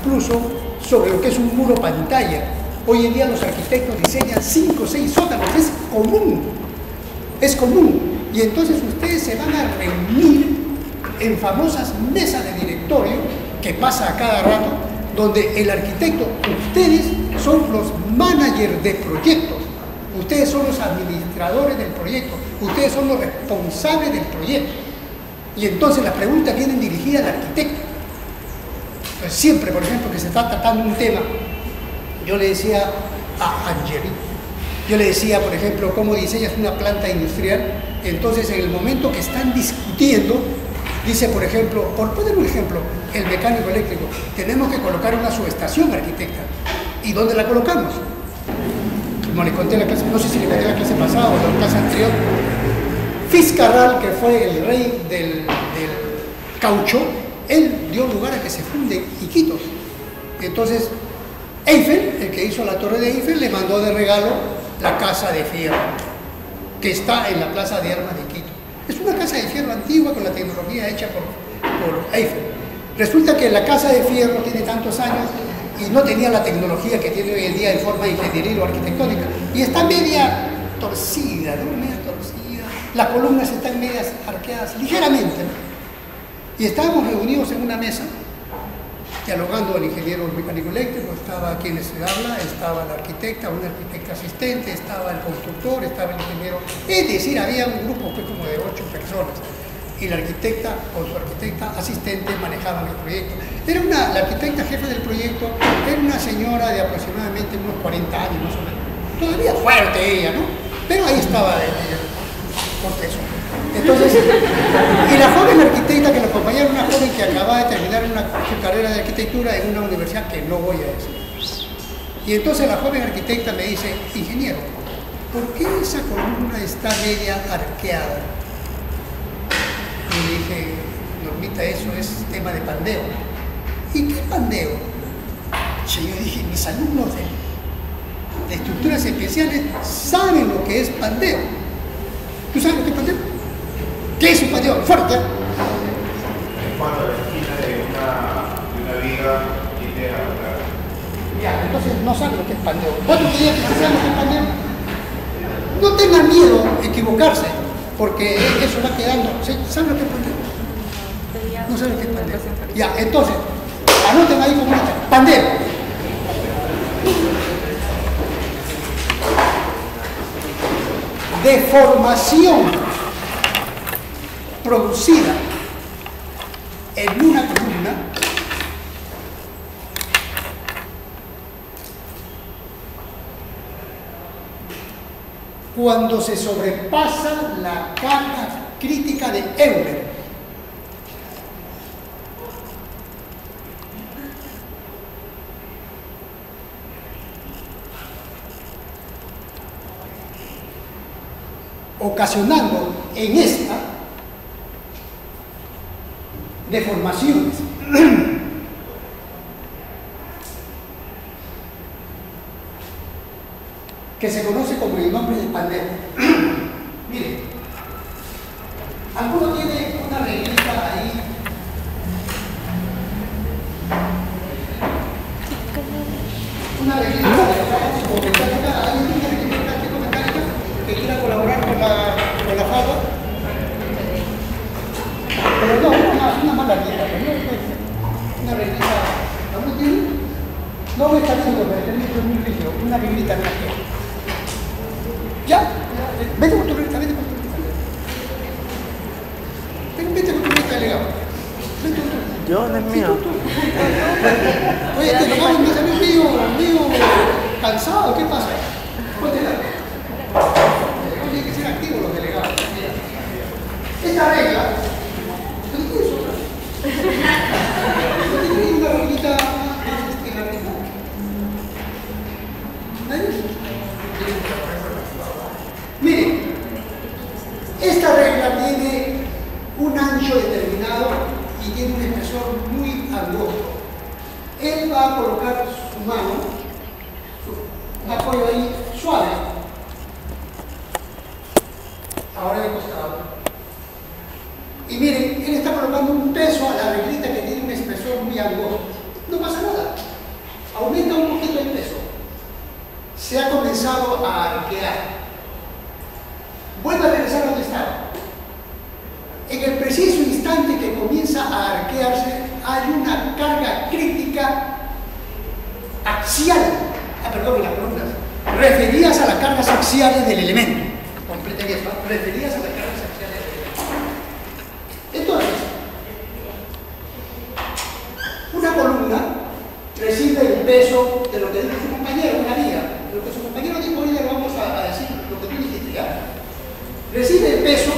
incluso sobre lo que es un muro pantalla. Hoy en día los arquitectos diseñan 5 o 6 sótanos, es común, es común. Y entonces ustedes se van a reunir en famosas mesas de directorio, que pasa a cada rato, donde el arquitecto, ustedes son los managers de proyectos, ustedes son los administradores del proyecto, ustedes son los responsables del proyecto. Y entonces las preguntas vienen dirigidas al arquitecto. Pues siempre, por ejemplo, que se está tratando un tema, yo le decía a Angeli, yo le decía, por ejemplo, cómo diseñas una planta industrial. Entonces, en el momento que están discutiendo, dice, por ejemplo, por poner un ejemplo, el mecánico eléctrico, tenemos que colocar una subestación, arquitecta. ¿Y dónde la colocamos? Como le conté en la clase, no sé si le conté en la clase pasada o en la clase anterior, Fitzcarrald, que fue el rey del caucho, él dio lugar a que se funde Iquitos. Entonces, Eiffel, el que hizo la torre de Eiffel, le mandó de regalo la casa de fierro, que está en la plaza de armas de Quito. Es una casa de fierro antigua con la tecnología hecha por Eiffel. Resulta que la casa de fierro tiene tantos años y no tenía la tecnología que tiene hoy en día en forma ingenieril o arquitectónica. Y está media torcida, ¿no? Media torcida. Las columnas están medias arqueadas ligeramente, ¿no? Y estábamos reunidos en una mesa, dialogando el ingeniero mecánico eléctrico, estaba quien les habla, estaba la arquitecta, un arquitecta asistente, estaba el constructor, estaba el ingeniero. Es decir, había un grupo pues, como de 8 personas. Y la arquitecta con su arquitecta asistente manejaban el proyecto. La arquitecta jefa del proyecto era una señora de aproximadamente unos 40 años más o menos. Todavía fuerte ella, ¿no? Pero ahí estaba ella, por eso. Entonces, y la joven arquitecta que la acompañaba era una joven que acababa de terminar su carrera de arquitectura en una universidad que no voy a decir. Y entonces la joven arquitecta me dice, ingeniero, ¿por qué esa columna está media arqueada? Y le dije, Normita, eso es tema de pandeo. ¿Y qué pandeo? Y yo dije, mis alumnos de estructuras especiales saben lo que es pandeo. ¿Tú sabes lo que es pandeo? ¿Qué es un pandeo? Fuerte. Es cuando la esquina de una viga tiene a la otra. Ya, entonces no saben lo que es pandeo. ¿Cuántos días que saben lo que es pandeo? No tengan miedo a equivocarse, porque eso va quedando. ¿Saben lo que es pandeo? No saben lo que es pandeo. Ya, entonces, anoten ahí como lista. Pandeo. Deformación producida en una columna cuando se sobrepasa la carga crítica de Euler. Ocasionando en esta deformaciones. Que se conoce como el nombre de pandeo. Miren, alguno tiene una reglita ahí. Una reglita o mecánica, hay una reglita mecánica que quiera colaborar con la fábrica. Pero no, una mala reglita, una reglita. ¿Alguno tiene? No me está viendo, pero tengo muy rígido, una reglita en la que. ¿Ya? Vete con tu reglita, vete con tu reglita. Vete con tu reglita, delegado. Vete con tu. Yo no es mío. Oye, este delegado me salió medio cansado, ¿qué pasa? Ponte la. Tienen que ser activos los delegados. Esta regla. Tiene una reglita en la regla. Miren, esta regla tiene un ancho determinado y tiene un espesor muy angosto. Él va a colocar su mano, un apoyo ahí suave, ahora de costado. Y miren, él está colocando un peso a la reglita que tiene un espesor muy angosto. No pasa nada. se ha comenzado a arquear. Vuelvo a regresar a donde estaba. En el preciso instante que comienza a arquearse, hay una carga crítica axial, perdón, las columnas, referidas a las cargas axiales del elemento. Completen esto, referidas a las cargas axiales del elemento. Entonces, una columna recibe el peso de lo que dijo su compañero, una viga. Lo que su compañero dijo, hoy le vamos a decir lo que tú dijiste, ¿ya? Recibe el peso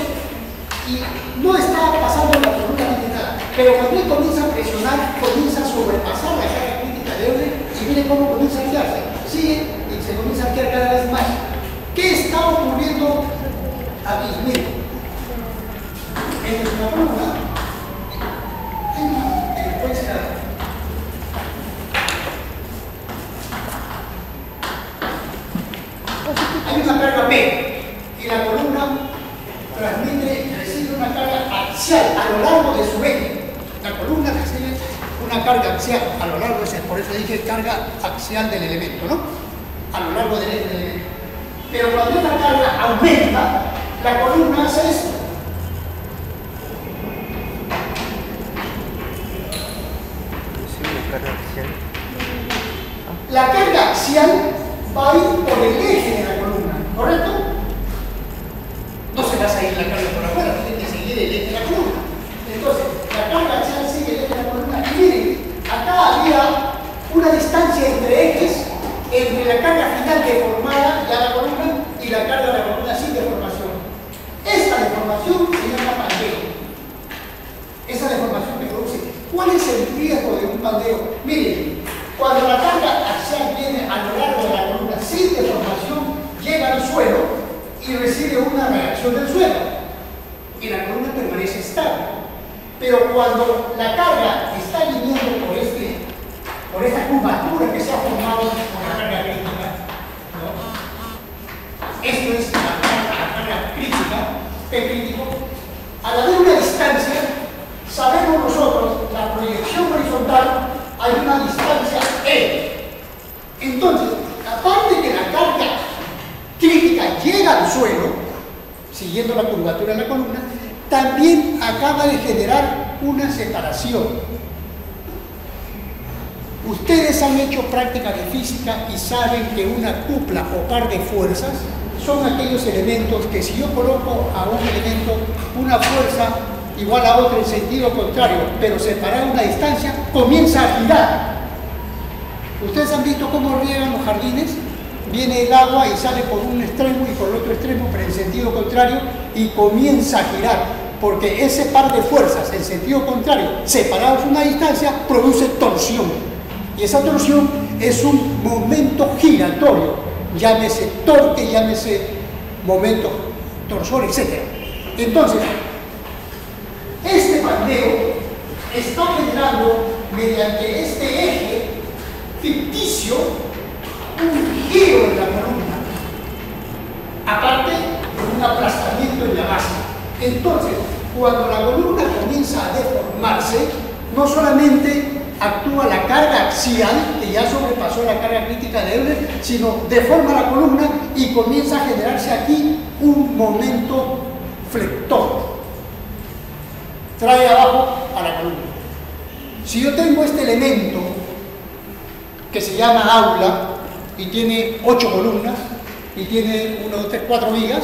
y no está pasando la columna ni nada, pero cuando él comienza a presionar, comienza a sobrepasar la carga crítica de orden y miren cómo comienza a arquearse. Sigue y se comienza a arquear cada vez más. ¿Qué está ocurriendo aquí? Miren, en nuestra columna hay una encuesta. Hay una carga P y la columna transmite y recibe una carga axial a lo largo de su eje. La columna recibe una carga axial a lo largo de ese, por eso dije carga axial del elemento, ¿no? A lo largo del eje del elemento. Pero cuando esta carga aumenta, la columna hace esto. La carga axial va a ir por el eje de la columna, ¿correcto? No se va a seguir la carga por afuera, tiene que seguir el eje de la columna. Entonces, la carga axial sigue el eje de la columna. Y miren, acá había una distancia entre ejes, entre la carga final deformada ya la columna y la carga de la columna sin deformación. Esta deformación se llama pandeo. Esa deformación que produce. ¿Cuál es el riesgo de un pandeo? Miren, cuando la carga axial viene a lo largo de la columna sin deformación, llega al suelo y recibe una reacción del suelo y la columna permanece estable. Pero cuando la carga está viniendo por esta curvatura que se ha formado por la carga crítica, ¿no? Esto es la carga crítica, P crítico, al haber una distancia, sabemos nosotros, la proyección horizontal, hay una distancia E. Entonces, aparte que la carga crítica llega al suelo, siguiendo la curvatura de la columna, también acaba de generar una separación. Ustedes han hecho práctica de física y saben que una cupla o par de fuerzas son aquellos elementos que si yo coloco a un elemento una fuerza igual a otra en sentido contrario, pero separada una distancia, comienza a girar. Ustedes han visto cómo riegan los jardines. Viene el agua y sale por un extremo y por el otro extremo, pero en sentido contrario, y comienza a girar, porque ese par de fuerzas en sentido contrario, separados una distancia, produce torsión. Y esa torsión es un momento giratorio, llámese torque, llámese momento torsor, etc. Entonces, este pandeo está generando, mediante este eje ficticio, un giro en la columna, aparte de un aplastamiento en la base. Entonces, cuando la columna comienza a deformarse, no solamente actúa la carga axial, que ya sobrepasó la carga crítica de Euler, sino deforma la columna y comienza a generarse aquí un momento flector. Trae abajo a la columna. Si yo tengo este elemento que se llama aula y tiene 8 columnas y tiene 1, 2, 3, 4 vigas,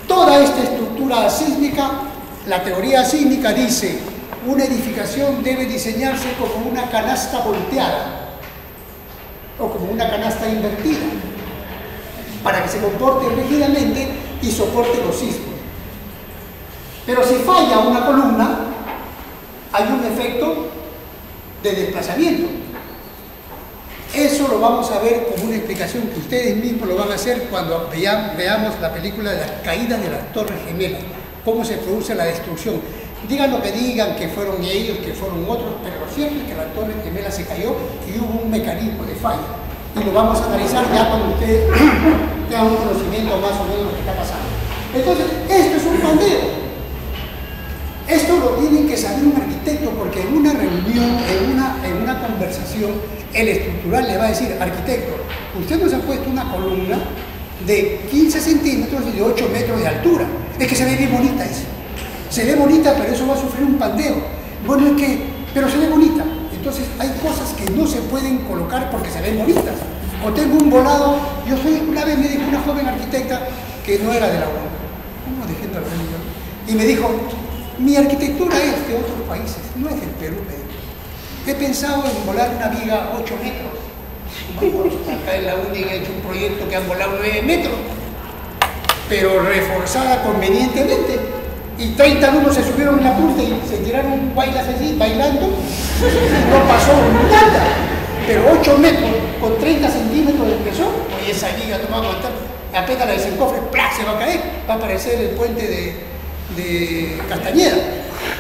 toda esta estructura sísmica, la teoría sísmica dice: una edificación debe diseñarse como una canasta volteada o como una canasta invertida para que se comporte rígidamente y soporte los sismos. Pero si falla una columna, hay un efecto de desplazamiento. Eso lo vamos a ver como una explicación que ustedes mismos lo van a hacer cuando veamos la película de las caídas de las Torres Gemelas, cómo se produce la destrucción. Digan lo que digan, que fueron ellos, que fueron otros, pero lo cierto es que la Torre Gemela se cayó y hubo un mecanismo de falla. Y lo vamos a analizar ya cuando ustedes tengan un conocimiento más o menos de lo que está pasando. Entonces, esto es un pandeo. Esto lo tiene que saber un arquitecto, porque en una reunión, en una conversación, el estructural le va a decir: arquitecto, usted nos ha puesto una columna de 15 centímetros y de 8 metros de altura. Es que se ve bien bonita eso. Se ve bonita, pero eso va a sufrir un pandeo. Bueno, es que, pero se ve bonita. Entonces hay cosas que no se pueden colocar porque se ven bonitas. O tengo un volado, una vez me dijo una joven arquitecta que no era de la UNO, ¿cómo defiendo al religión? Y me dijo: mi arquitectura es de otros países, no es del Perú. He pensado en volar una viga 8 metros. Acá en la UNI he hecho un proyecto que han volado 9 metros, pero reforzada convenientemente. Y 30 alumnos se subieron en la punta y se tiraron bailas allí, bailando. No pasó nada. Pero 8 metros con 30 centímetros de espesor, oye, esa viga no va a aguantar. Apenas la desencofre, ¡plac!, se va a caer. Va a aparecer el puente de Castañeda.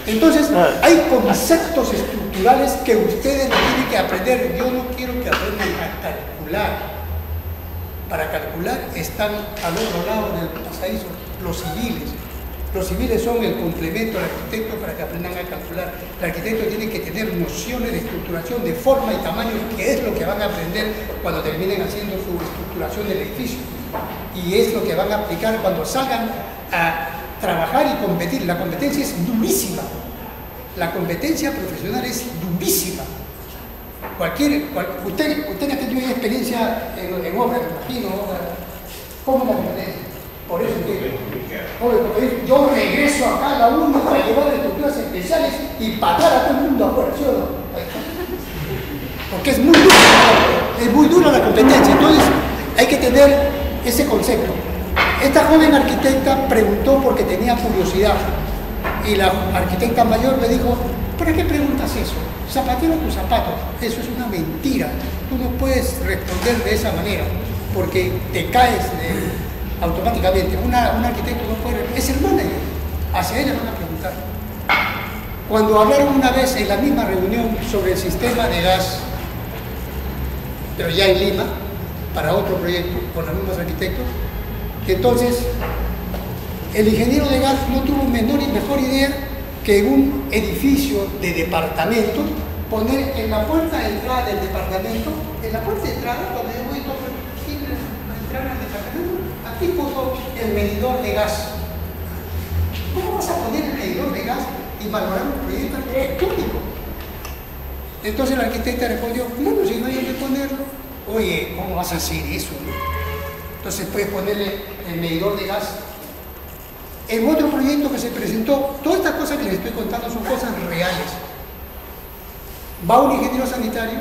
Entonces, hay conceptos estructurales que ustedes no tienen que aprender. Yo no quiero que aprendan a calcular. Para calcular están al otro lado del pasadizo los civiles. Los civiles son el complemento al arquitecto para que aprendan a calcular. El arquitecto tiene que tener nociones de estructuración, de forma y tamaño, que es lo que van a aprender cuando terminen haciendo su estructuración del edificio. Y es lo que van a aplicar cuando salgan a trabajar y competir. La competencia es durísima. La competencia profesional es durísima. Usted ha tenido experiencia en obra, me imagino. ¿Cómo la competencia? Por eso yo regreso acá a la UNI para llevar estructuras especiales y pagar a todo el mundo afuera, ¿sí o no? Porque es muy dura la competencia. Entonces hay que tener ese concepto. Esta joven arquitecta preguntó porque tenía curiosidad y la arquitecta mayor le dijo: ¿para qué preguntas eso? Zapatero tus zapatos. Eso es una mentira. Tú no puedes responder de esa manera porque te caes automáticamente. Un arquitecto no puede, es el manager, hacia ella van a preguntar. Cuando hablaron una vez en la misma reunión sobre el sistema de gas, pero ya en Lima, para otro proyecto con los mismos arquitectos, entonces el ingeniero de gas no tuvo mejor idea que en un edificio de departamentos poner en la puerta de entrada del departamento, en la puerta de entrada, cuando yo voy a entrar al departamento, aquí puso el medidor de gas. ¿Cómo vas a poner el medidor de gas y valorar un proyecto arquitectónico? Entonces la arquitecta respondió: bueno, si no hay que ponerlo. Oye, ¿cómo vas a hacer eso? Entonces puedes ponerle el medidor de gas. En otro proyecto que se presentó, todas estas cosas que les estoy contando son cosas reales. Va un ingeniero sanitario,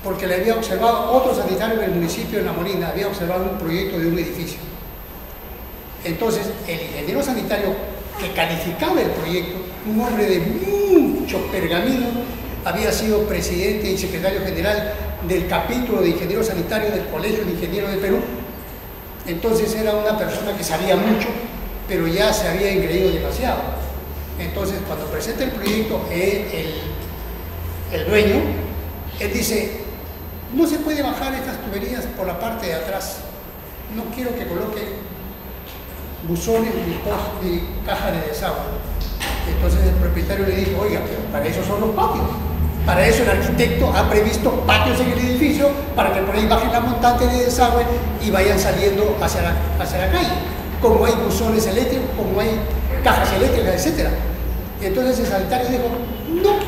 porque le había observado otro sanitario del municipio de La Molina, había observado un proyecto de un edificio. Entonces, el ingeniero sanitario que calificaba el proyecto, un hombre de mucho pergamino, había sido presidente y secretario general del capítulo de ingenieros sanitarios del Colegio de Ingenieros del Perú. Entonces era una persona que sabía mucho, pero ya se había engreído demasiado. Entonces, cuando presenta el proyecto, el dueño, él dice: no se puede bajar estas tuberías por la parte de atrás. No quiero que coloque buzones ni caja de desagüe. Entonces el propietario le dijo: oiga, pero para eso son los patios. Para eso el arquitecto ha previsto patios en el edificio para que por ahí bajen la montante de desagüe y vayan saliendo hacia la calle. Como hay buzones eléctricos, como hay cajas eléctricas, etc. Entonces el sanitario dijo: no,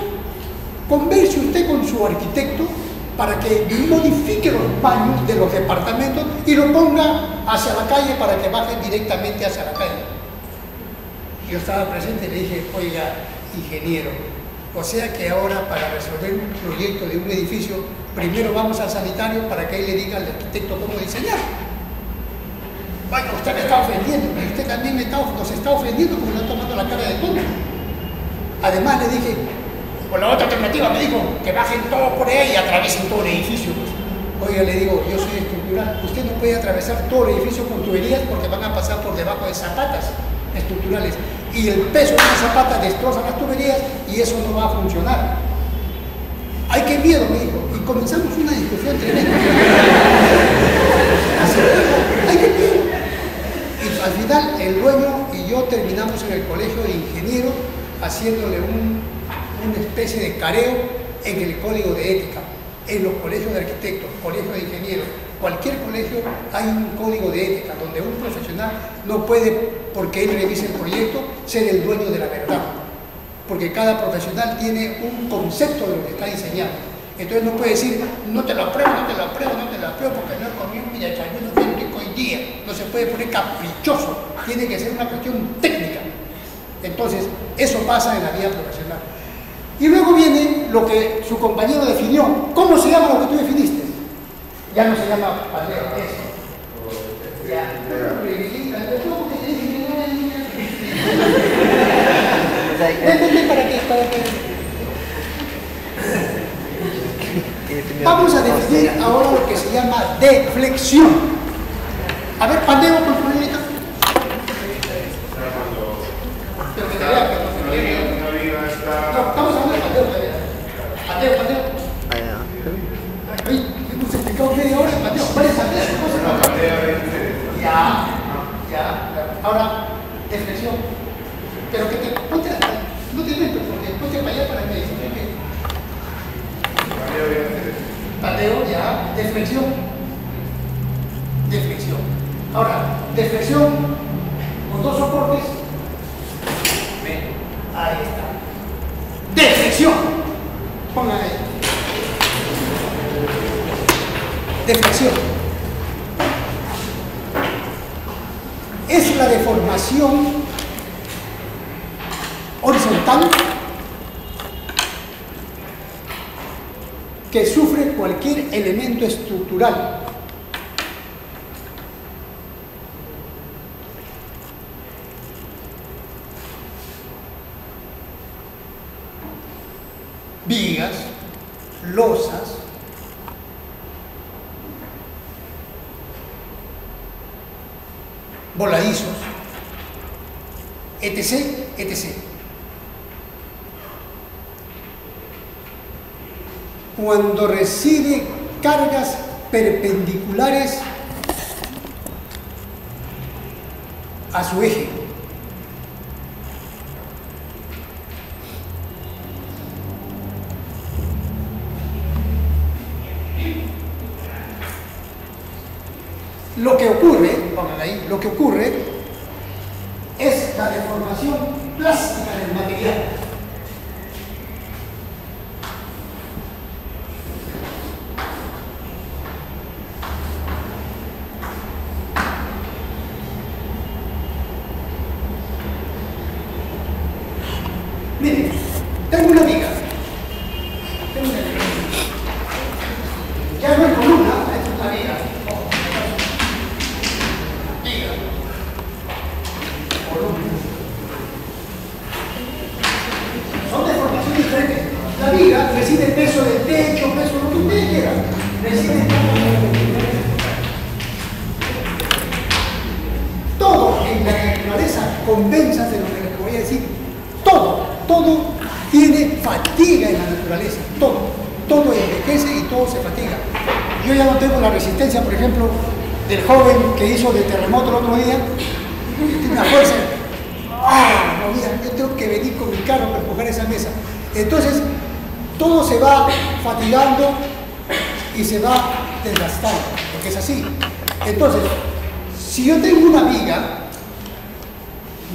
converse usted con su arquitecto para que modifique los baños de los departamentos y lo ponga hacia la calle para que bajen directamente hacia la calle. Yo estaba presente y le dije: oiga, ingeniero, o sea que ahora para resolver un proyecto de un edificio, primero vamos al sanitario para que él le diga al arquitecto cómo diseñar. Bueno, usted me está ofendiendo, pero usted también nos está ofendiendo porque nos está tomando la cara de tonto. Además le dije, por la otra alternativa me dijo que bajen todo por ahí y atraviesen todo el edificio. Pues. Oiga, le digo, yo soy estructural, usted no puede atravesar todo el edificio con tuberías porque van a pasar por debajo de zapatas estructurales. Y el peso de las zapatas destroza las tuberías y eso no va a funcionar. ¡Ay, qué miedo!, me dijo. Y comenzamos una discusión tremenda. Así, ¡ay, qué miedo! Y al final el dueño y yo terminamos en el colegio de ingenieros haciéndole una especie de careo en el código de ética. En los colegios de arquitectos, colegios de ingenieros, cualquier colegio hay un código de ética donde un profesional no puede, porque él revise el proyecto, ser el dueño de la verdad. Porque cada profesional tiene un concepto de lo que está diseñando. Entonces no puede decir, no te lo apruebo, no te lo apruebo, no te lo apruebo, porque no he comido un villachayuno que hoy día. No se puede poner caprichoso, tiene que ser una cuestión técnica. Entonces, eso pasa en la vida profesional. Y luego viene lo que su compañero definió. ¿Cómo se llama lo que tú definiste? Ya no se llama paleo, eso. Ya. Vamos a definir ahora lo que se llama deflexión. A ver, pandeo con tu niñita. Pero que te vea que no se vea. No, estamos hablando de pandeo. Pandeo. Ay, hemos explicado media hora de pandeo. ¿Cuál es pandeo? Ya. Ahora, deflexión. Pero que te ponte no te metas, porque ponte para allá para que me diga. Pandeo, ya. Deflexión. Ahora, deflexión con dos soportes. Ahí está. Deflexión. Pongan ahí. Deflexión. Es la deformación horizontal que sufre cualquier elemento estructural. Vigas, losas, voladizos, etc. Cuando recibe cargas perpendiculares a su eje. Lo que ocurre, pongan ahí, lo que ocurre es la deformación plástica del material. Miren, tengo una viga. Ya no es columna, es una viga. Son deformaciones diferentes. La viga recibe peso del techo, peso de lo que ustedes quieran. Recibe todo en la naturaleza, convenzas de lo que les voy a decir. Todo tiene fatiga en la naturaleza. Todo envejece y todo se fatiga. Yo ya no tengo la resistencia, por ejemplo, del joven que hizo de terremoto el otro día. Tiene una fuerza. No, mira, yo tengo que venir con mi carro para empujar esa mesa. Entonces, todo se va fatigando y se va desgastando, porque es así. Entonces, si yo tengo una viga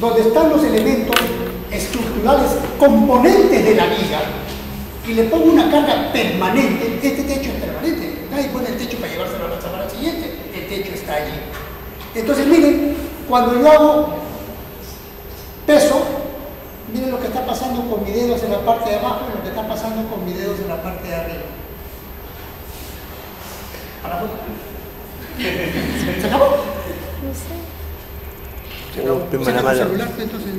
donde están los elementos estructurales componentes de la viga y le pongo una carga permanente, este techo es permanente. Nadie pone el techo para llevárselo a la semana siguiente, el techo está allí. Entonces, miren, cuando yo hago peso, miren lo que está pasando con mis dedos en la parte de abajo y lo que está pasando con mis dedos en la parte de arriba. ¿A la foto? ¿Se acabó? No sé. Saca tu celular, entonces.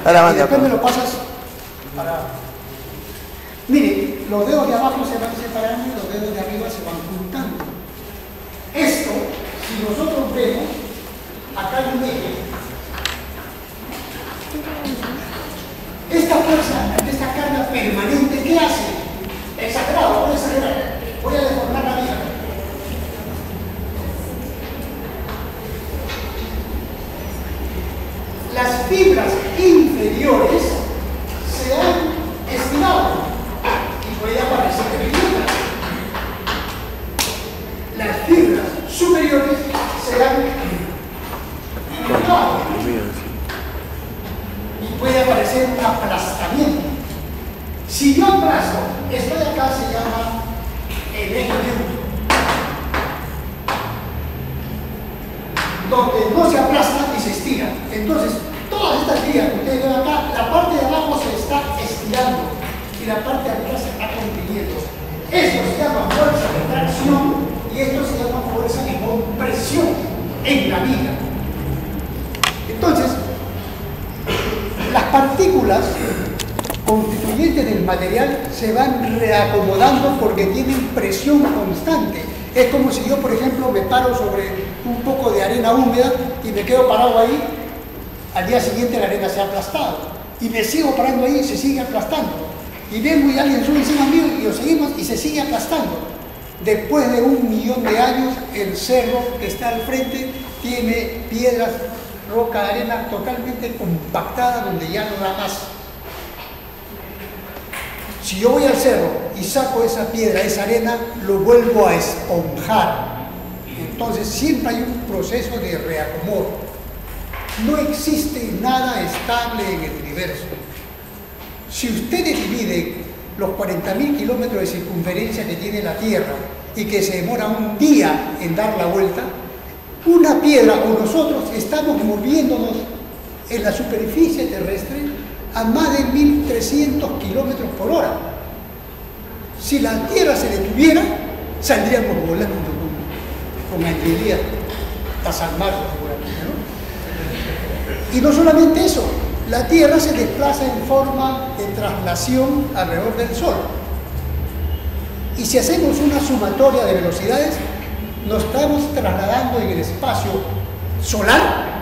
Ahora y después me lo pasas para... Miren, los dedos de abajo se van separando y los dedos de arriba se van juntando. Esto, si nosotros vemos, acá hay un eje. Esta fuerza, esta carga permanente, ¿qué hace? Exagerado, voy a exagerar. Voy a deformar la vida. exteriores serán inflados y puede aparecer un aplastamiento. Si yo aplasto, esto de acá se llama el eje neutro, donde no se aplasta y se estira. Entonces, todas estas vías que ustedes ven acá, la parte de abajo se está estirando y la parte de arriba se está comprimiendo. Esto se llama fuerza de tracción y esto se llama fuerza de compresión en la viga. Entonces, las partículas constituyentes del material se van reacomodando porque tienen presión constante. Es como si yo, por ejemplo, me paro sobre un poco de arena húmeda y me quedo parado ahí, al día siguiente la arena se ha aplastado y me sigo parando ahí y se sigue aplastando. Y vengo y alguien sube encima mío y lo seguimos y se sigue aplastando. Después de 1.000.000 de años, el cerro que está al frente tiene piedras, roca, arena totalmente compactada donde ya no da más. Si yo voy al cerro y saco esa piedra, esa arena, lo vuelvo a esponjar. Entonces siempre hay un proceso de reacomodo. No existe nada estable en el universo. Si ustedes dividen los 40.000 kilómetros de circunferencia que tiene la Tierra y que se demora un día en dar la vuelta, una piedra o nosotros estamos moviéndonos en la superficie terrestre a más de 1.300 kilómetros por hora. Si la Tierra se detuviera, saldríamos volando con agilidad a San Marcos, seguramente, ¿no? Y no solamente eso, la Tierra se desplaza en forma de traslación alrededor del Sol. Y si hacemos una sumatoria de velocidades, nos estamos trasladando en el espacio solar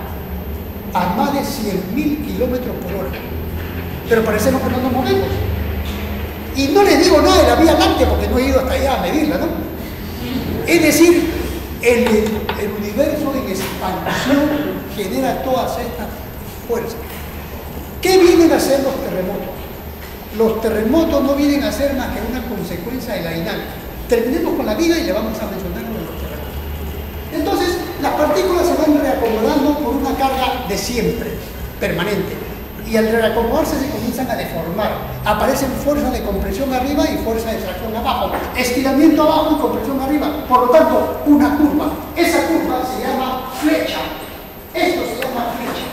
a más de 100.000 kilómetros por hora. Pero parecemos que no nos movemos. Y no les digo nada de la Vía Láctea porque no he ido hasta allá a medirla, ¿no? Es decir, el universo en expansión genera todas estas fuerzas. ¿Qué vienen a hacer los terremotos? Los terremotos no vienen a ser más que una consecuencia de la dinámica. Terminemos con la vida y le vamos a mencionar lo de los terremotos. Entonces, las partículas se van reacomodando por una carga de siempre, permanente. Y al reacomodarse se comienzan a deformar. Aparecen fuerzas de compresión arriba y fuerzas de tracción abajo. Estiramiento abajo y compresión arriba. Por lo tanto, una curva. Esa curva se llama flecha. Esto se llama flecha.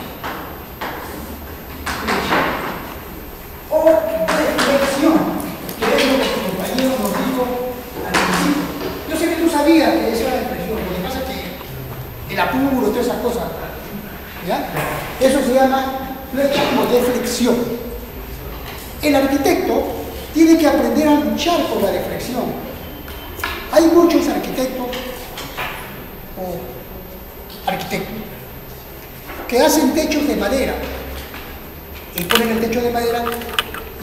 O reflexión, que es lo que tu compañero nos dijo al principio. Yo sé que tú sabías que eso era reflexión, lo que pasa es que el apuro, todas esas cosas, ¿ya? Eso se llama flecha o deflexión. El arquitecto tiene que aprender a luchar con la deflexión. Hay muchos arquitectos o arquitectos que hacen techos de madera y ponen el techo de madera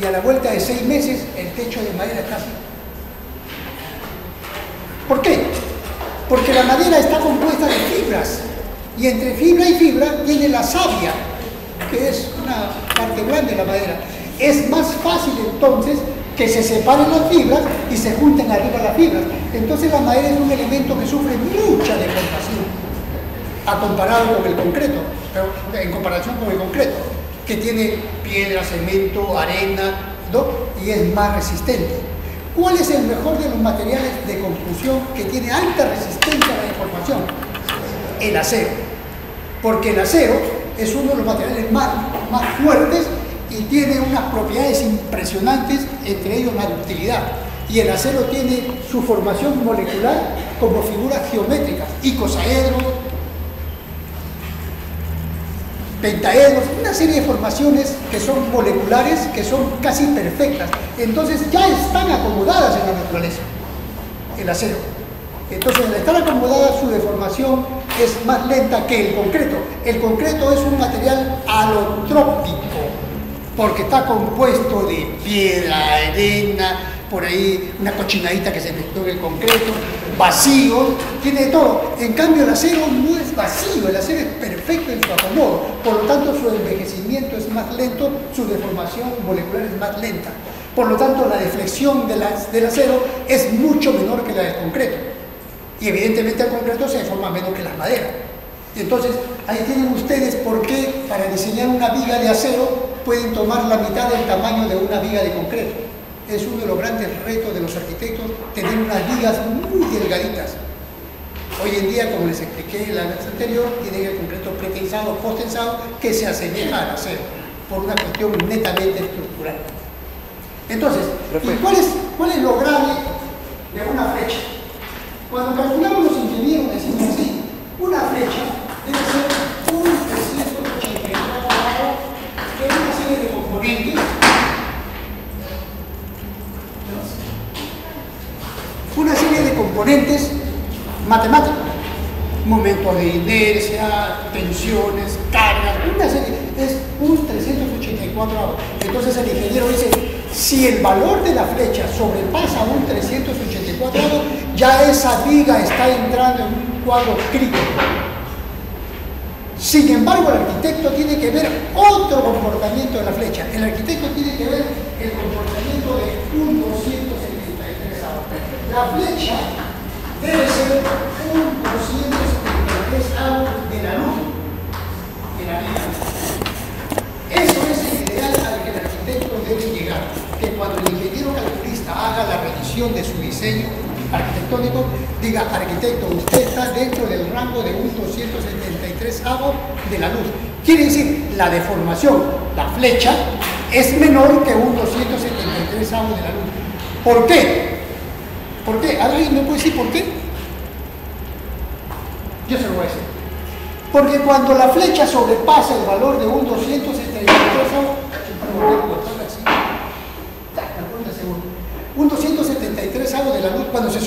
y a la vuelta de 6 meses el techo de madera está así. ¿Por qué? Porque la madera está compuesta de fibras y entre fibra y fibra tiene la savia, que es una parte grande de la madera. Es más fácil entonces que se separen las fibras y se junten arriba las fibras. Entonces la madera es un elemento que sufre mucha deformación comparado con el concreto, pero en comparación con el concreto, que tiene piedra, cemento, arena, ¿no? Y es más resistente. ¿Cuál es el mejor de los materiales de construcción que tiene alta resistencia a la deformación? El acero. Porque el acero es uno de los materiales más fuertes y tiene unas propiedades impresionantes, entre ellos la ductilidad. Y el acero tiene su formación molecular como figuras geométricas, icosaedros, pentaedros, una serie de formaciones que son moleculares, que son casi perfectas. Entonces ya están acomodadas en la naturaleza, el acero. Entonces, al estar acomodada, su deformación es más lenta que el concreto. El concreto es un material alotrópico, porque está compuesto de piedra, arena, por ahí una cochinadita que se mezcló en el concreto, vacío, tiene de todo. En cambio, el acero no es vacío, el acero es perfecto en su acomodo. Por lo tanto, su envejecimiento es más lento, su deformación molecular es más lenta. Por lo tanto, la deflexión del acero es mucho menor que la del concreto. Y evidentemente el concreto se deforma menos que la madera. Entonces, ahí tienen ustedes por qué para diseñar una viga de acero pueden tomar la mitad del tamaño de una viga de concreto. Es uno de los grandes retos de los arquitectos, tener unas vigas muy delgaditas. Hoy en día, como les expliqué en la vez anterior, tienen el concreto pretensado, posttensado, que se asemeja al acero, por una cuestión netamente estructural. Entonces, ¿cuál es lo grave de una flecha? Cuando calculamos los ingenieros decimos así, una flecha debe ser un 384 grados de una serie de componentes, matemáticos, momentos de inercia, tensiones, cargas, una serie, es un 384 grados. Entonces el ingeniero dice, si el valor de la flecha sobrepasa un 384 grados, ya esa viga está entrando en un cuadro crítico. Sin embargo, el arquitecto tiene que ver otro comportamiento de la flecha. El arquitecto tiene que ver el comportamiento de un 273 avos. La flecha debe ser un 273 avos de la luz de la viga. Eso es el ideal al que el arquitecto debe llegar. Que cuando el ingeniero calculista haga la revisión de su diseño arquitectónico, diga, arquitecto, usted está dentro del rango de un 273 avos de la luz. Quiere decir, la deformación, la flecha, es menor que un 273 avos de la luz. ¿Por qué? ¿Por qué? ¿Alguien me puede decir por qué? Yo se lo voy a decir. Porque cuando la flecha sobrepasa el valor de un 273 avos, un 273 avos de la luz, cuando se